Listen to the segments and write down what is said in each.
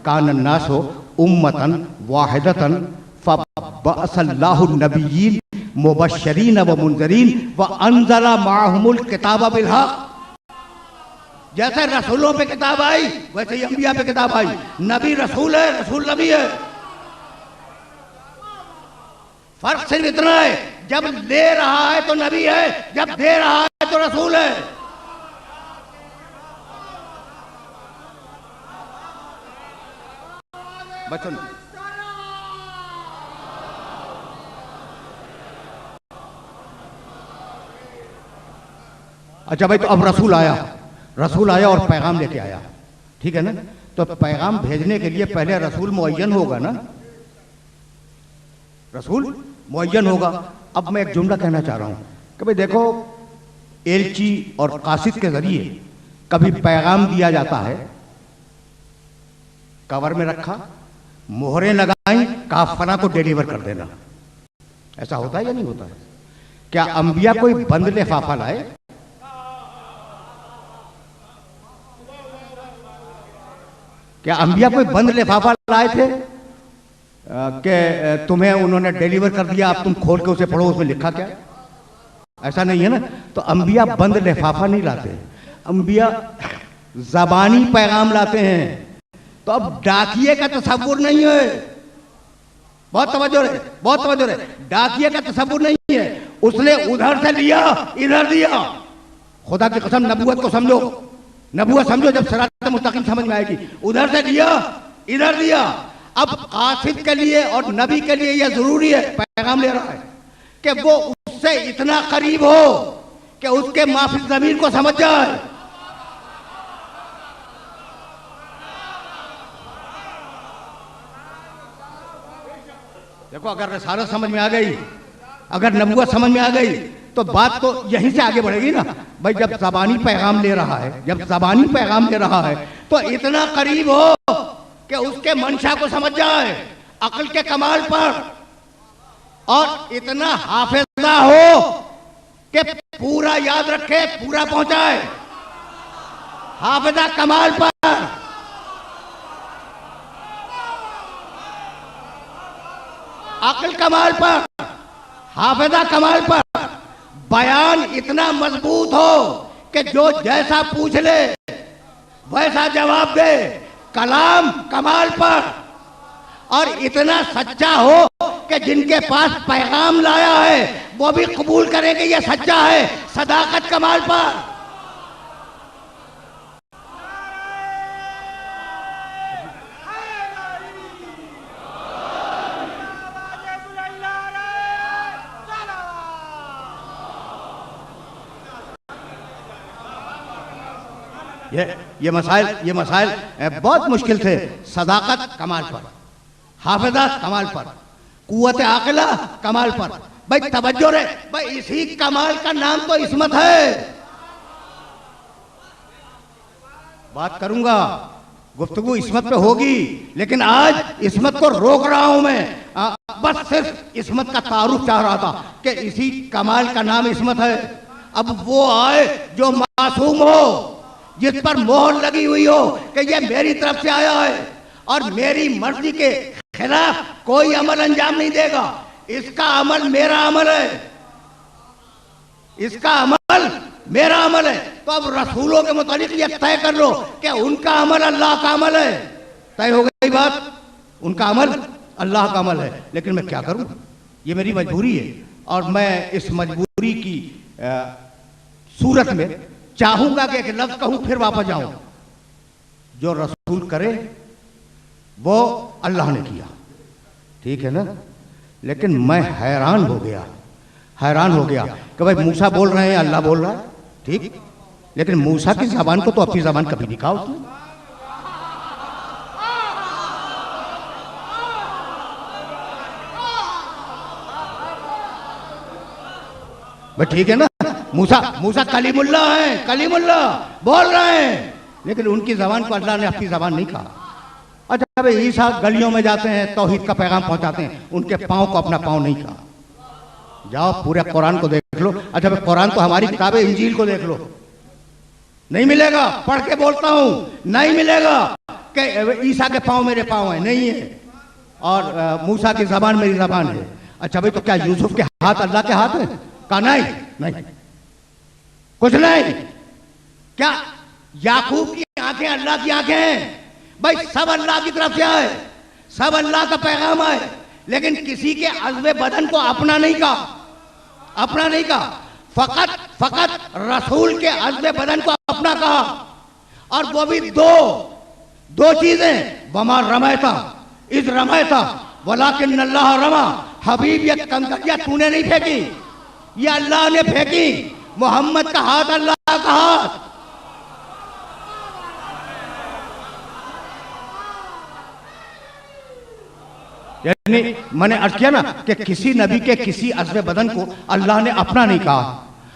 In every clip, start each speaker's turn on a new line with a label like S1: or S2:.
S1: कान अन्नासु उम्मतन वाहिदतन फबअसल्लाहु नबिय्यीन मुबश्शिरीन व मुनज़िरीन व अंज़ला माअहुमुल किताब बिल हक़। जैसे रसूलों पे किताब आई वैसे ही अंबिया पे किताब आई। नबी रसूल है, रसूल नबी है। फर्क सिर्फ इतना है, जब ले रहा है तो नबी है, जब दे रहा है तो रसूल है। बच्चों अच्छा भाई, तो अब रसूल आया और पैगाम लेके आया, ठीक है ना। तो पैगाम भेजने के लिए पहले रसूल मुअय्यन होगा ना, रसूल मुअय्यन होगा। अब मैं एक जुमला कहना चाह रहा हूं कि भाई देखो, एलची और कासिद के जरिए कभी पैगाम दिया जाता है, कवर में रखा, मोहरें लगाई, काफना को डिलीवर कर देना। ऐसा होता है या नहीं होता है? क्या अंबिया कोई बंद लिफाफा लाए? क्या अंबिया कोई बंद लिफाफा लाए थे कि तुम्हें उन्होंने डिलीवर कर दिया, अब तुम खोल के उसे पढ़ो, उसमें लिखा क्या? ऐसा नहीं है ना। तो अंबिया बंद लिफाफा नहीं लाते, अंबिया ज़बानी पैगाम लाते हैं। तो अब डाकिए का तसव्वुर नहीं है, बहुत तवज्जो है, बहुत तवज्जो है। डाकिए का तसव्वुर नहीं है, उसने उधर से लिया इधर दिया। खुदा की कसम, नबूवत को समझो, नबूवत समझो, जब सिरात मुस्तकीम समझ में आएगी। उधर से लिया इधर दिया। अब कासिद के लिए और नबी के लिए यह जरूरी है, पैगाम ले रहा है, कि वो उससे इतना करीब हो कि उसके माफी ज़मीर को समझ जाए। देखो, अगर रिसालत समझ में आ गई, अगर नबूवत समझ में आ गई, तो बात तो यहीं से आगे बढ़ेगी ना। भाई जब ज़बानी पैगाम ले रहा है, जब ज़बानी पैगाम ले रहा है, तो इतना करीब हो कि उसके मंशा को समझ जाए, अक्ल के कमाल पर, और इतना हाफिजा हो कि पूरा याद रखे, पूरा पहुंचाए। हाफिजा कमाल पर, अक्ल कमाल पर, हाफिजा कमाल पर, बयान इतना मजबूत हो कि जो जैसा पूछ ले वैसा जवाब दे, कलाम कमाल पर, और इतना सच्चा हो कि जिनके पास पैगाम लाया है वो भी कबूल करेंगे ये सच्चा है। सदाकत कमाल पर। ये मसाइल बहुत मुश्किल थे। सदाकत कमाल पर, हाफिजा कमाल पर, कुव्वत आक़िला कमाल पर। भाई तवज्जो रे, भाई इसी कमाल का नाम तो इस्मत है। बात करूंगा, गुफ्तगू इस्मत पे होगी, लेकिन आज इस्मत को रोक रहा हूं मैं। बस सिर्फ इस्मत का तारुफ चाह रहा था कि इसी कमाल का नाम इस्मत है। अब वो आए जो मासूम हो, जिस पर मोहर लगी हुई हो कि ये मेरी तरफ से आया है और मेरी मर्जी के खिलाफ कोई अमल अंजाम नहीं देगा। इसका अमल मेरा अमल है, इसका अमल मेरा अमल है। तो अब रसूलों के मुतालिक ये तय कर लो कि उनका अमल अल्लाह का अमल है। तय हो गई बात, उनका अमल अल्लाह का अमल है। लेकिन मैं क्या करूं, ये मेरी मजबूरी है, और मैं इस मजबूरी की सूरत में चाहूंगा कि एक लफ्ज कहूं फिर वापस जाऊं। जो रसूल करे वो अल्लाह ने किया, ठीक है ना। लेकिन मैं हैरान हो गया कि भाई मूसा बोल रहे हैं, अल्लाह बोल रहा है, ठीक, लेकिन मूसा की ज़बान को तो अपनी ज़बान कभी नहीं कहा उसने। भाई ठीक है ना, मूसा कलीमुल्लाह है, कलीमुल्लाह बोल रहे हैं, लेकिन उनकी ज़बान को अल्लाह ने अपनी ज़बान नहीं कहा। अच्छा भाई ईसा गलियों में जाते हैं, तौहीद का पैगाम पहुंचाते हैं, उनके पाँव को अपना पाँव नहीं कहा। जाओ पूरे कुरान को देख लो। अच्छा भाई कुरान तो हमारी किताब इंजील को देख लो, नहीं मिलेगा। पढ़ के बोलता हूं, नहीं मिलेगा। कि ईसा के पाँव मेरे पाँव हैं, नहीं है, और मूसा की जबान मेरी जबान है। अच्छा भाई, तो क्या यूसुफ के हाथ अल्लाह के हाथ हैं? कहा नहीं, नहीं, कुछ नहीं। क्या याकूब की आंखें अल्लाह की आंखें हैं? भाई सब अल्लाह की तरफ से आए, सब अल्लाह का पैगाम आए, लेकिन किसी के अज़्वे बदन को अपना नहीं कहा, अपना नहीं कहा। फकत रसूल के अज़्वे बदन को अपना कहा, और वो भी दो चीजें। वमा रमैता इज़ रमैता वलाकिन अल्लाह रमा। हबीब, ये कंकरिया तूने नहीं फेंकी, ये अल्लाह ने फेंकी। मोहम्मद का हाथ अल्लाह का हाथ। यानी मैंने अर्ज किया ना कि किसी नबी के किसी अज़्वे बदन को अल्लाह ने अपना नहीं कहा।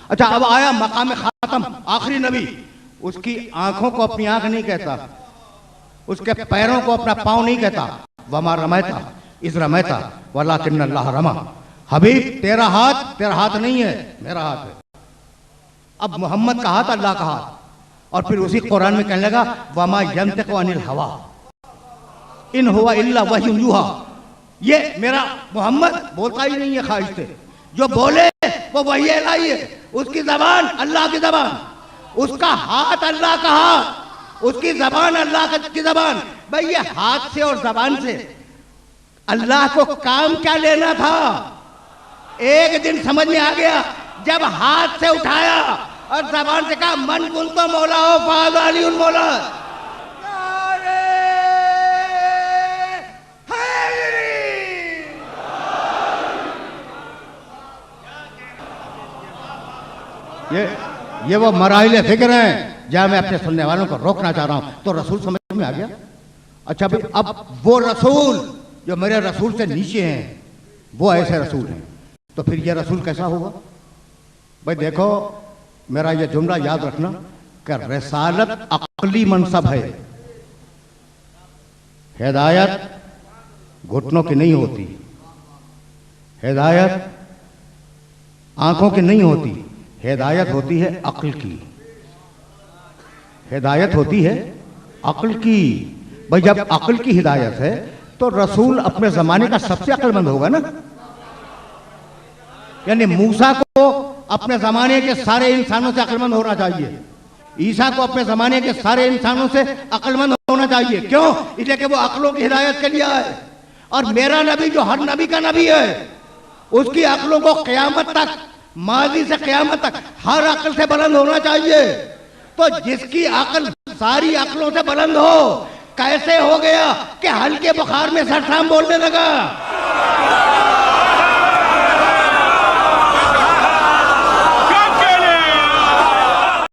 S1: अच्छा, अब आया मकाम खातम, आखिरी नबी, उसकी आंखों को अपनी आंख नहीं कहता, उसके पैरों को अपना पांव नहीं कहता। वमा रमैता इज़ रमैता वलाकिन अल्लाह रमा। हबीब, तेरा हाथ नहीं है, मेरा हाथ है। अब मोहम्मद का हाथ अल्लाह का हाथ। और फिर उसी कुरान में कहने लगा वमा यंतिकु अनिल हवा इन हुवा इल्ला वह्युन यूहा। ये मेरा मोहम्मद बोलता ही नहीं है ख्वाहिश से, जो बोले वो वही इलाही है। उसकी जबान अल्लाह की जबान, उसका हाथ अल्लाह का हाथ, उसकी जबान अल्लाह की जबान। भाई ये हाथ से और जबान से अल्लाह को काम क्या लेना था? एक दिन समझ में आ गया जब हाथ से उठाया और जबान से कहा मन कुन तो मौला हो फाज़ मौला। ये वो मराहिल फिक्र हैं जहां मैं अपने सुनने वालों को रोकना चाह रहा हूं। तो रसूल समझ में आ गया। अच्छा भाई, अब वो रसूल जो मेरे रसूल से नीचे हैं, वो ऐसे रसूल हैं, तो फिर ये रसूल कैसा होगा? भाई देखो, मेरा ये जुमला याद रखना कि रिसालत अक्ली मनसब है, हिदायत घुटनों की नहीं होती, हिदायत आंखों की नहीं होती, हिदायत होती है अक्ल की, हिदायत होती है अक्ल की। भाई जब अक्ल की हिदायत है तो रसूल अपने जमाने का सबसे अक्लमंद होगा ना। यानी मूसा को अपने जमाने के सारे इंसानों से अक्लमंद होना चाहिए, ईसा को अपने जमाने के सारे इंसानों से अक्लमंद होना चाहिए। क्यों? इसलिए कि वो अक्लों की हिदायत के लिए आए। और मेरा नबी जो हर नबी का नबी है, उसकी अक्लों को क़यामत तक, माजी से क़यामत तक हर अक्ल से बुलंद होना चाहिए। तो जिसकी अक्ल सारी अक्लों से बुलंद हो, कैसे हो गया कि हल्के बुखार में सरसाम बोलने लगा?